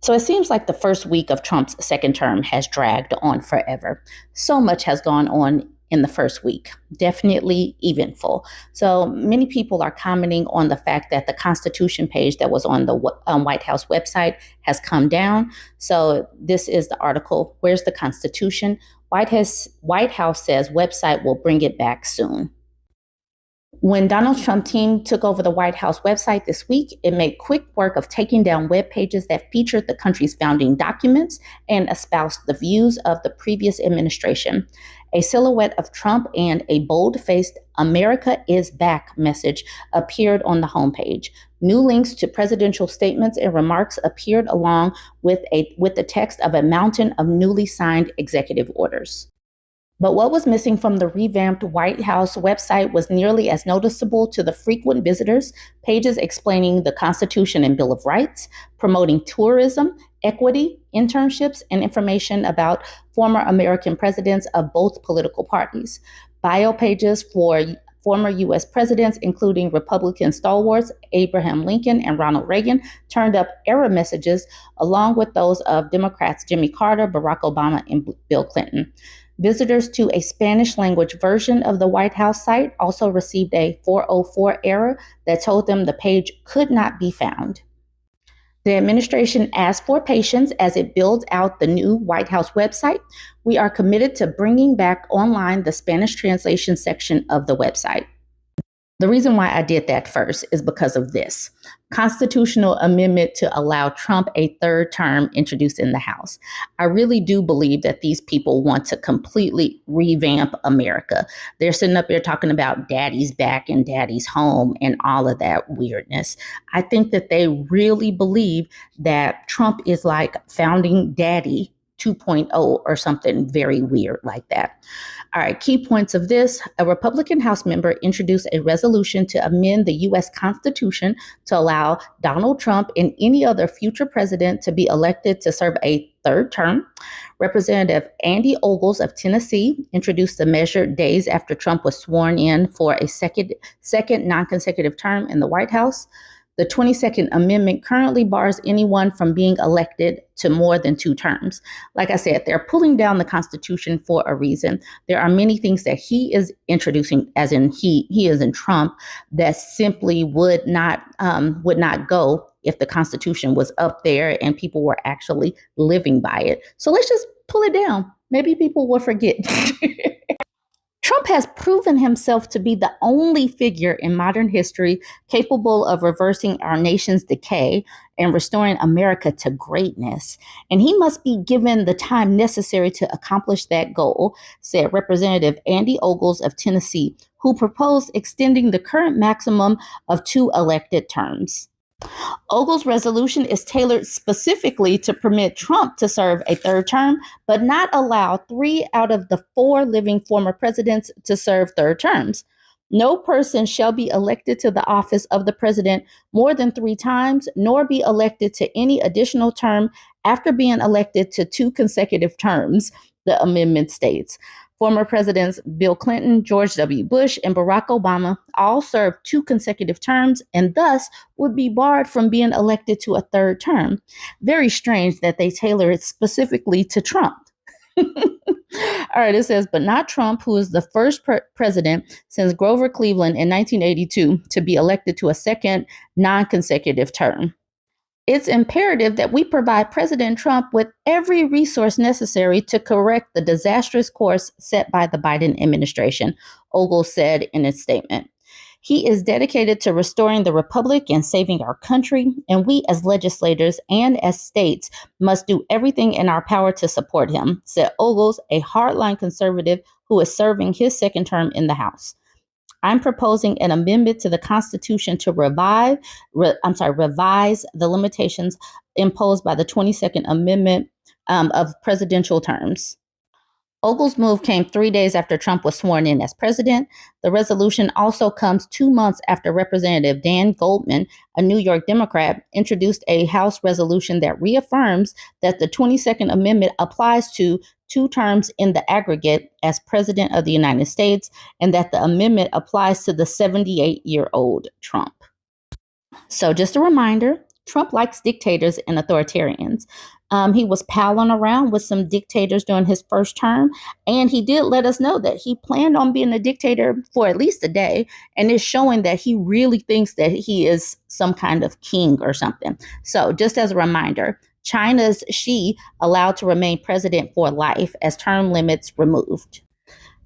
So it seems like the first week of Trump's second term has dragged on forever. So much has gone on in the first week, definitely eventful. So many people are commenting on the fact that the Constitution page that was on the White House website has come down. So this is the article, Where's the Constitution? White House says website will bring it back soon. When Donald Trump team took over the White House website this week, it made quick work of taking down web pages that featured the country's founding documents and espoused the views of the previous administration. A silhouette of Trump and a bold-faced "America is back" message appeared on the homepage. New links to presidential statements and remarks appeared along with the text of a mountain of newly signed executive orders. But what was missing from the revamped White House website was nearly as noticeable to the frequent visitors: pages explaining the Constitution and Bill of Rights, promoting tourism, equity, internships, and information about former American presidents of both political parties. Bio pages for former U.S. presidents, including Republican stalwarts Abraham Lincoln and Ronald Reagan, turned up era messages, along with those of Democrats Jimmy Carter, Barack Obama, and Bill Clinton. Visitors to a Spanish-language version of the White House site also received a 404 error that told them the page could not be found. The administration asked for patience as it builds out the new White House website. We are committed to bringing back online the Spanish translation section of the website. The reason why I did that first is because of this constitutional amendment to allow Trump a third term introduced in the House. I really do believe that these people want to completely revamp America. They're sitting up there talking about daddy's back and daddy's home and all of that weirdness. I think that they really believe that Trump is like founding daddy 2.0 or something very weird like that. All right, key points of this. A Republican House member introduced a resolution to amend the U.S. Constitution to allow Donald Trump and any other future president to be elected to serve a third term. Representative Andy Ogles of Tennessee introduced the measure days after Trump was sworn in for a second non-consecutive term in the White House. The 22nd Amendment currently bars anyone from being elected to more than 2 terms. Like I said, they're pulling down the Constitution for a reason. There are many things that he is introducing, as in he is in Trump, that simply would not go if the Constitution was up there and people were actually living by it. So let's just pull it down. Maybe people will forget. Trump has proven himself to be the only figure in modern history capable of reversing our nation's decay and restoring America to greatness. And he must be given the time necessary to accomplish that goal, said Representative Andy Ogles of Tennessee, who proposed extending the current maximum of 2 elected terms. Ogle's resolution is tailored specifically to permit Trump to serve a third term, but not allow 3 out of the 4 living former presidents to serve third terms. No person shall be elected to the office of the president more than 3 times, nor be elected to any additional term after being elected to 2 consecutive terms, the amendment states. Former presidents Bill Clinton, George W. Bush, and Barack Obama all served 2 consecutive terms and thus would be barred from being elected to a third term. Very strange that they tailor it specifically to Trump. All right, it says, but not Trump, who is the first president since Grover Cleveland in 1982 to be elected to a second non-consecutive term. It's imperative that we provide President Trump with every resource necessary to correct the disastrous course set by the Biden administration, Ogles said in its statement. He is dedicated to restoring the republic and saving our country, and we as legislators and as states must do everything in our power to support him, said Ogles, a hardline conservative who is serving his second term in the House. I'm proposing an amendment to the Constitution to revise the limitations imposed by the 22nd Amendment of presidential terms. Ogle's move came 3 days after Trump was sworn in as president. The resolution also comes 2 months after Representative Dan Goldman, a New York Democrat, introduced a House resolution that reaffirms that the 22nd Amendment applies to 2 terms in the aggregate as president of the United States, and that the amendment applies to the 78-year-old Trump. So just a reminder, Trump likes dictators and authoritarians. He was palling around with some dictators during his first term, and he did let us know that he planned on being a dictator for at least a day, and is showing that he really thinks that he is some kind of king or something. So, just as a reminder, China's Xi allowed to remain president for life as term limits removed.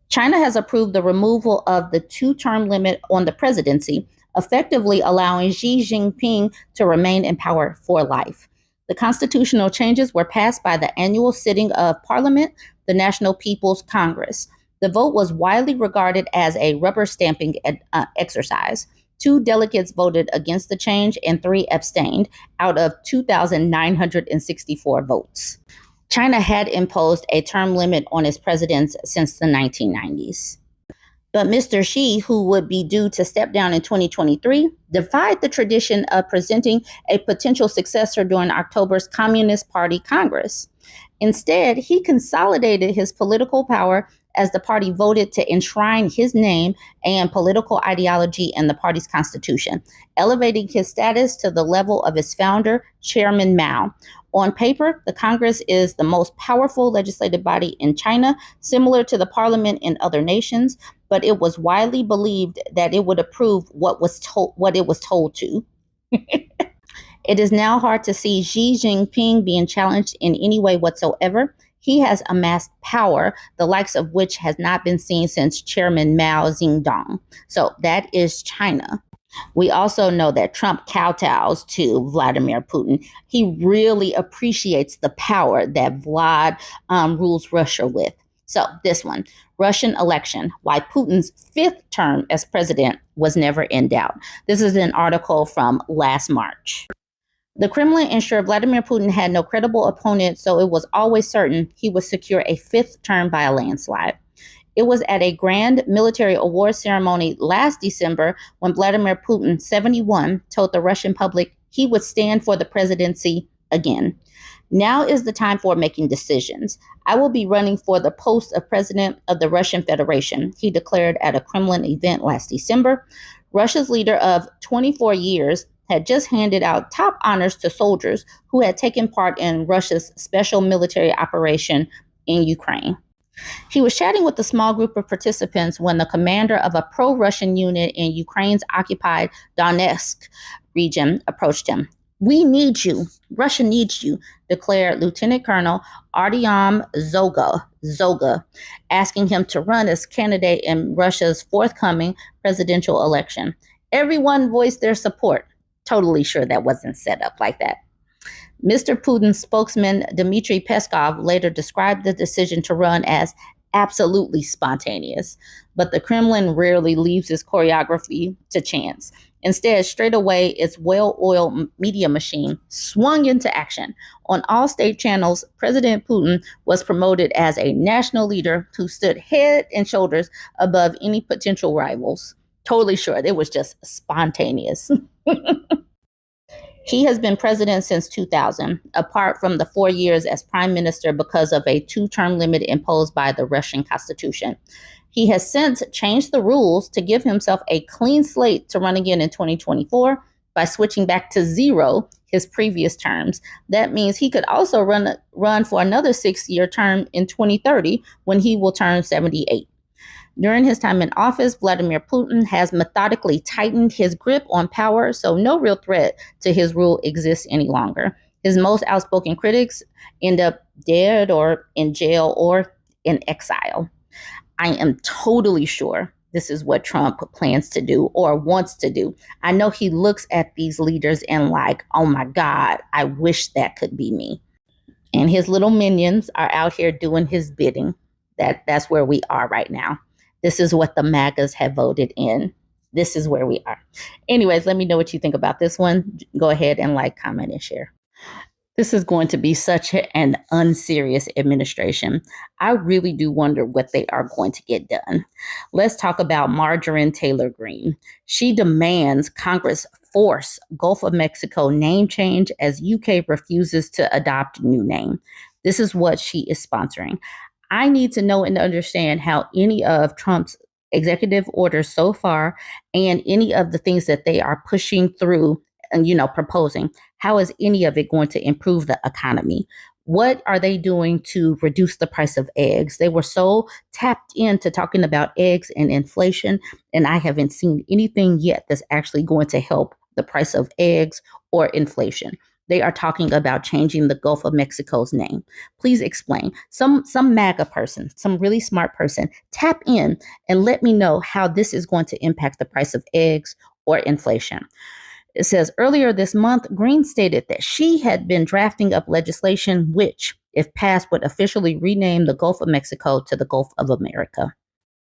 China has approved the removal of the two-term limit on the presidency, effectively allowing Xi Jinping to remain in power for life. The constitutional changes were passed by the annual sitting of Parliament, the National People's Congress. The vote was widely regarded as a rubber stamping exercise. 2 delegates voted against the change and 3 abstained out of 2,964 votes. China had imposed a term limit on its presidents since the 1990s. But Mr. Xi, who would be due to step down in 2023, defied the tradition of presenting a potential successor during October's Communist Party Congress. Instead, he consolidated his political power as the party voted to enshrine his name and political ideology in the party's constitution, elevating his status to the level of its founder, Chairman Mao. On paper, the Congress is the most powerful legislative body in China, similar to the parliament in other nations, but it was widely believed that it would approve what it was told to. It is now hard to see Xi Jinping being challenged in any way whatsoever. He has amassed power, the likes of which has not been seen since Chairman Mao Zedong. So that is China. We also know that Trump kowtows to Vladimir Putin. He really appreciates the power that Vlad rules Russia with. So this one, Russian election, why Putin's 5th term as president was never in doubt. This is an article from last March. The Kremlin ensured Vladimir Putin had no credible opponent, so it was always certain he would secure a 5th term by a landslide. It was at a grand military awards ceremony last December when Vladimir Putin, 71, told the Russian public he would stand for the presidency again. Now is the time for making decisions. I will be running for the post of president of the Russian Federation, he declared at a Kremlin event last December. Russia's leader of 24 years had just handed out top honors to soldiers who had taken part in Russia's special military operation in Ukraine. He was chatting with a small group of participants when the commander of a pro-Russian unit in Ukraine's occupied Donetsk region approached him. "We need you. Russia needs you," declared Lieutenant Colonel Artyom Zoga, asking him to run as candidate in Russia's forthcoming presidential election. Everyone voiced their support. Totally sure that wasn't set up like that. Mr. Putin's spokesman, Dmitry Peskov, later described the decision to run as absolutely spontaneous. But the Kremlin rarely leaves its choreography to chance. Instead, straight away, its well-oiled media machine swung into action. On all state channels, President Putin was promoted as a national leader who stood head and shoulders above any potential rivals. Totally sure it was just spontaneous. He has been president since 2000, apart from the 4 years as prime minister because of a 2-term limit imposed by the Russian constitution. He has since changed the rules to give himself a clean slate to run again in 2024 by switching back to 0 his previous terms. That means he could also run for another 6-year term in 2030 when he will turn 78. During his time in office, Vladimir Putin has methodically tightened his grip on power, so no real threat to his rule exists any longer. His most outspoken critics end up dead or in jail or in exile. I am totally sure this is what Trump plans to do or wants to do. I know he looks at these leaders and like, oh my God, I wish that could be me. And his little minions are out here doing his bidding. That's where we are right now. This is what the MAGAs have voted in. This is where we are. Anyways, let me know what you think about this one. Go ahead and like, comment, and share. This is going to be such an unserious administration. I really do wonder what they are going to get done. Let's talk about Marjorie Taylor Greene. She demands Congress force Gulf of Mexico name change as UK refuses to adopt new name. This is what she is sponsoring. I need to know and understand how any of Trump's executive orders so far and any of the things that they are pushing through proposing. How is any of it going to improve the economy? What are they doing to reduce the price of eggs? They were so tapped into talking about eggs and inflation, and I haven't seen anything yet that's actually going to help the price of eggs or inflation. They are talking about changing the Gulf of Mexico's name. Please explain. Some MAGA person, some really smart person, tap in and let me know how this is going to impact the price of eggs or inflation. It says earlier this month, Green stated that she had been drafting up legislation which, if passed, would officially rename the Gulf of Mexico to the Gulf of America.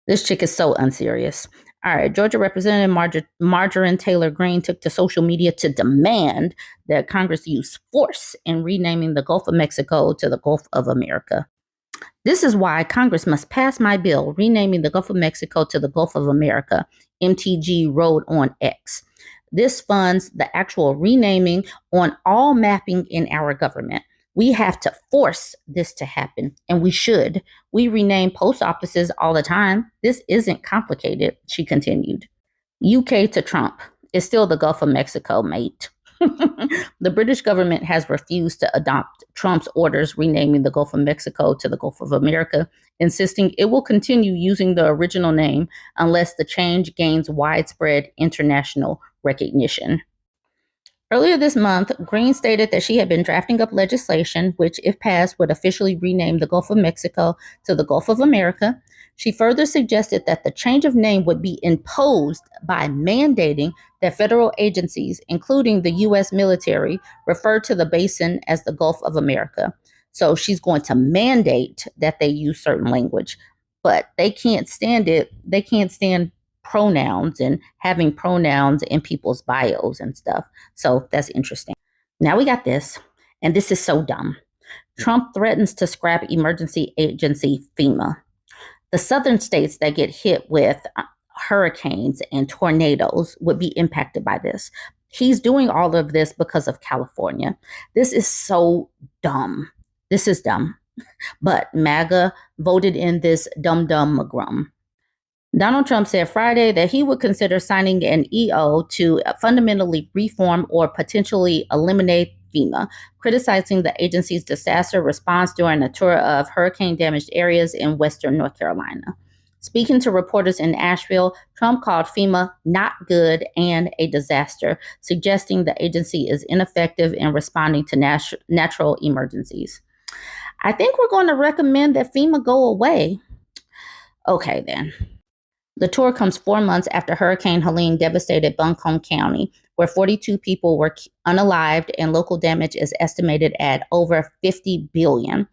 This chick is so unserious. All right, Georgia Representative Marjorie Taylor Greene took to social media to demand that Congress use force in renaming the Gulf of Mexico to the Gulf of America. This is why Congress must pass my bill renaming the Gulf of Mexico to the Gulf of America, MTG wrote on X. This funds the actual renaming on all mapping in our government. We have to force this to happen, and we should. We rename post offices all the time. This isn't complicated, she continued. UK to Trump. It's still the Gulf of Mexico, mate. The British government has refused to adopt Trump's orders renaming the Gulf of Mexico to the Gulf of America, insisting it will continue using the original name unless the change gains widespread international recognition. Earlier this month, Green stated that she had been drafting up legislation which, if passed, would officially rename the Gulf of Mexico to the Gulf of America. She further suggested that the change of name would be imposed by mandating that federal agencies, including the U.S. military, refer to the basin as the Gulf of America. So she's going to mandate that they use certain language, but they can't stand it. They can't stand pronouns and having pronouns in people's bios and stuff. So that's interesting. Now we got this, and this is so dumb. Trump threatens to scrap emergency agency FEMA. The southern states that get hit with hurricanes and tornadoes would be impacted by this. He's doing all of this because of California. This is so dumb. This is dumb. But MAGA voted in this dumb McGrum. Donald Trump said Friday that he would consider signing an EO to fundamentally reform or potentially eliminate FEMA, criticizing the agency's disaster response during a tour of hurricane-damaged areas in western North Carolina. Speaking to reporters in Asheville, Trump called FEMA not good and a disaster, suggesting the agency is ineffective in responding to natural emergencies. I think we're going to recommend that FEMA go away. Okay, then. The tour comes 4 months after Hurricane Helene devastated Buncombe County, where 42 people were unalived and local damage is estimated at over $50 billion.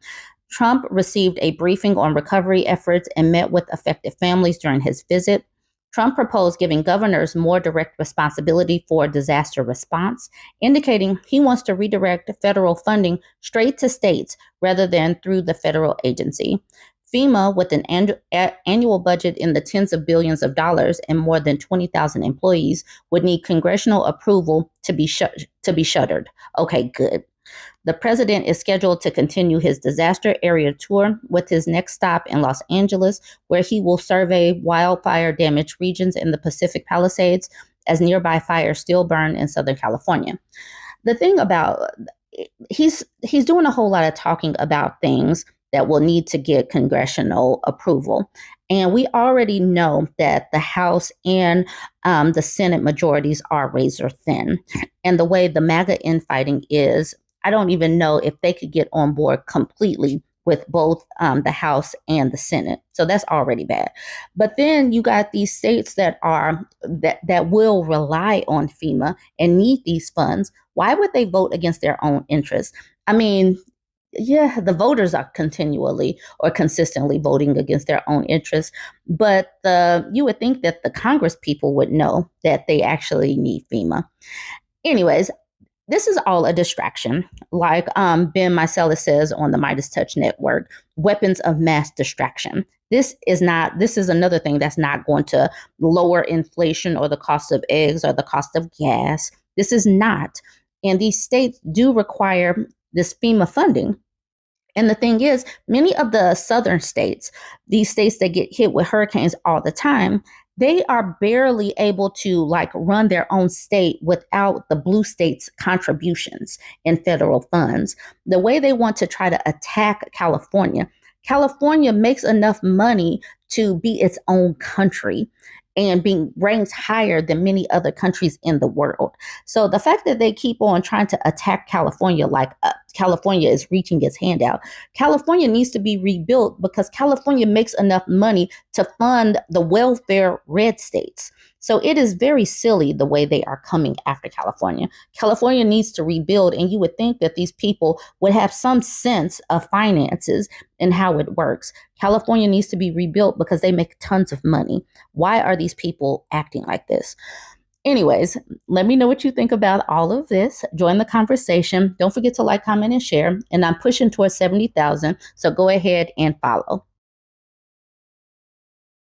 Trump received a briefing on recovery efforts and met with affected families during his visit. Trump proposed giving governors more direct responsibility for disaster response, indicating he wants to redirect federal funding straight to states rather than through the federal agency. FEMA, with an annual budget in the tens of billions of dollars and more than 20,000 employees, would need congressional approval to be shuttered. Okay, good. The president is scheduled to continue his disaster area tour with his next stop in Los Angeles, where he will survey wildfire-damaged regions in the Pacific Palisades as nearby fires still burn in Southern California. The thing about he's doing a whole lot of talking about things that will need to get congressional approval. And we already know that the House and the Senate majorities are razor thin. And the way the MAGA infighting is, I don't even know if they could get on board completely with both the House and the Senate. So that's already bad. But then you got these states that will rely on FEMA and need these funds. Why would they vote against their own interests? I mean, yeah, the voters are continually or consistently voting against their own interests, but you would think that the Congress people would know that they actually need FEMA. Anyways, this is all a distraction. Like Ben Meiselas says on the Midas Touch Network, weapons of mass distraction. This is another thing that's not going to lower inflation or the cost of eggs or the cost of gas. This is not. And these states do require this FEMA funding. And the thing is, many of the southern states, these states that get hit with hurricanes all the time, They are barely able to like run their own state without the blue states' contributions in federal funds. The way they want to try to attack California, California makes enough money to be its own country and being ranked higher than many other countries in the world. So the fact that they keep on trying to attack California like California is reaching its hand out, California needs to be rebuilt because California makes enough money to fund the welfare red states. So it is very silly the way they are coming after California. California needs to rebuild, and you would think that these people would have some sense of finances and how it works. California needs to be rebuilt because they make tons of money. Why are these people acting like this? Anyways, let me know what you think about all of this. Join the conversation. Don't forget to like, comment, and share. And I'm pushing towards 70,000. So go ahead and follow.